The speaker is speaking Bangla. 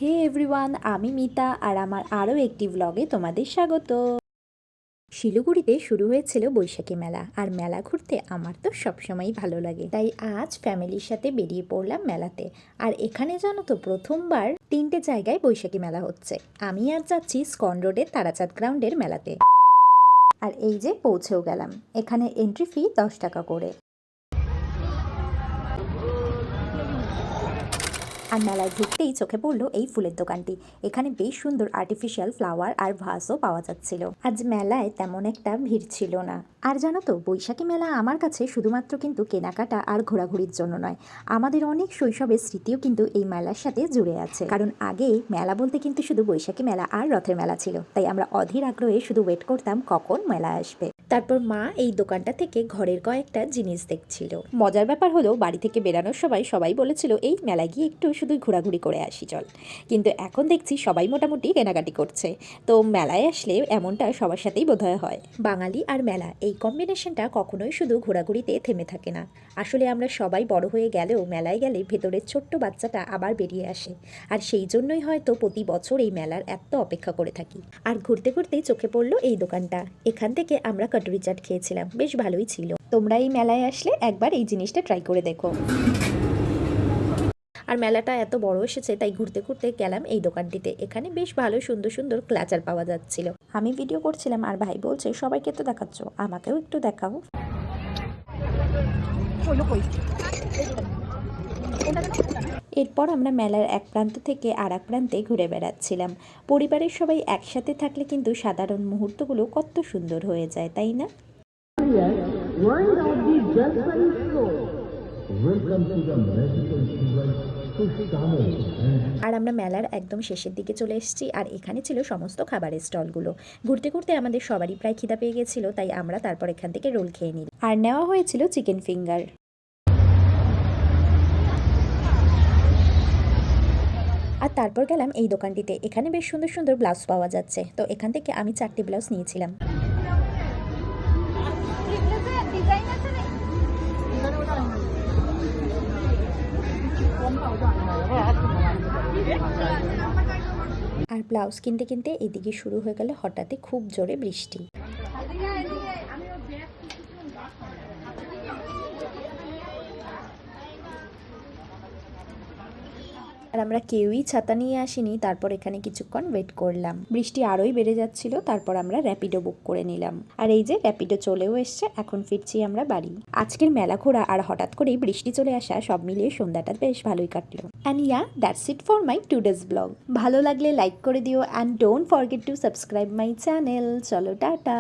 হে এভরিওয়ান, আমি মিতা আর আমার আরও একটি ব্লগে তোমাদের স্বাগত। শিলিগুড়িতে শুরু হয়েছিল বৈশাখী মেলা, আর মেলা ঘুরতে আমার তো সবসময়ই ভালো লাগে। তাই আজ ফ্যামিলির সাথে বেরিয়ে পড়লাম মেলাতে। আর এখানে জানো তো, প্রথমবার 3টে জায়গায় বৈশাখী মেলা হচ্ছে। আমি আজ যাচ্ছি স্কন রোডের তারাচাঁদ গ্রাউন্ডের মেলাতে। আর এই যে পৌঁছেও গেলাম। এখানে এন্ট্রি ফি 10 টাকা করে। আর মেলায় ঢুকতেই চোখে পড়লো এই ফুলের দোকানটি। এখানে বেশ সুন্দর আর্টিফিশিয়াল ফ্লাওয়ার আর ভাসও পাওয়া যাচ্ছিল। আজ মেলায় তেমন একটা ভিড় ছিল না। আর জানো তো, বৈশাখী মেলা আমার কাছে শুধুমাত্র কিন্তু কেনাকাটা আর ঘোরাঘুরির জন্য নয়, আমাদের অনেক শৈশবের স্মৃতিও কিন্তু এই মেলার সাথে জুড়ে আছে। কারণ আগে মেলা বলতে কিন্তু শুধু বৈশাখী মেলা আর রথের মেলা ছিল। তাই আমরা অধীর আগ্রহে শুধু ওয়েট করতাম কখন মেলা আসবে। তারপর মা এই দোকানটা থেকে ঘরের কয়েকটা জিনিস দেখছিল। মজার ব্যাপার হলো, বাড়ি থেকে বেরানোর সবাই বলেছিল এই মেলায় গিয়ে একটু শুধু ঘোরাঘুরি করে আসি চল। কিন্তু এখন দেখছি সবাই মোটামুটি কেনাকাটি করছে। তো মেলায় আসলে এমনটা সবার সাথেই বোধহয় হয়। বাঙালি আর মেলা, এই কম্বিনেশনটা কখনোই শুধু ঘোরাঘুরিতে থেমে থাকে না। আসলে আমরা সবাই বড় হয়ে গেলেও মেলায় গেলে ভেতরের ছোট্ট বাচ্চাটা আবার বেরিয়ে আসে। আর সেই জন্যই হয়তো প্রতি বছর এই মেলার এত অপেক্ষা করে থাকি। আর ঘুরতে ঘুরতেই চোখে পড়লো এই দোকানটা। এখান থেকে আমরা কাটুরি চাট খেয়েছিলাম, বেশ ভালোই ছিল। তোমরা এই মেলায় আসলে একবার এই জিনিসটা ট্রাই করে দেখো। আর মেলাটা এত বড় এসেছে, তাই ঘুরতে ঘুরতে গেলাম এই দোকানটিতে। এখানে বেশ ভালো সুন্দর সুন্দর ক্লাচার পাওয়া যাচ্ছিল। আমি ভিডিও করছিলাম আর ভাই বলছে সবাইকে তো দেখাচ্ছ, আমাকেও একটু দেখাও। এরপর আমরা মেলার এক প্রান্ত থেকে আর এক প্রান্তে ঘুরে বেড়াচ্ছিলাম। পরিবারের সবাই একসাথে থাকলে কিন্তু সাধারণ মুহূর্তগুলো কত সুন্দর হয়ে যায়, তাই না? আর আমরা মেলার একদম শেষের দিকে চলে এসেছি। আর এখানে ছিল সমস্ত খাবারের স্টলগুলো। ঘুরতে ঘুরতে আমাদের সবারই প্রায় খিদা পেয়ে গেছিল, তাই আমরা তারপর এখান থেকে রোল খেয়ে নিই। আর নেওয়া হয়েছিল চিকেন ফিঙ্গার। আর তারপর গেলাম এই দোকানটিতে। এখানে বেশ সুন্দর সুন্দর ব্লাউজ পাওয়া যাচ্ছে। তো এখান থেকে আমি 4টি ব্লাউজ নিয়েছিলাম। আর ব্লাউজ কিনতে কিনতে এদিকে শুরু হয়ে গেল হঠাৎই খুব জোরে বৃষ্টি। আর আমরা কেউই ছাতা নিয়ে আসিনি। তারপর এখানে কিছুক্ষণ ওয়েট করলাম। বৃষ্টি আরোই বেড়ে যাচ্ছিল। তারপর আমরা র্যাপিডো বুক করে নিলাম। আর এই যে র্যাপিডো চলেও এসছে। এখন ফিরছি আমরা বাড়ি। আজকের মেলা ঘোরা আর হঠাৎ করেই বৃষ্টি চলে আসা, সব মিলিয়ে সন্ধ্যাটা বেশ ভালোই কাটলো। And yeah, that's it for my today's blog. ভালো লাগলে লাইক করে দিও and don't forget to subscribe my channel. চলো টাটা।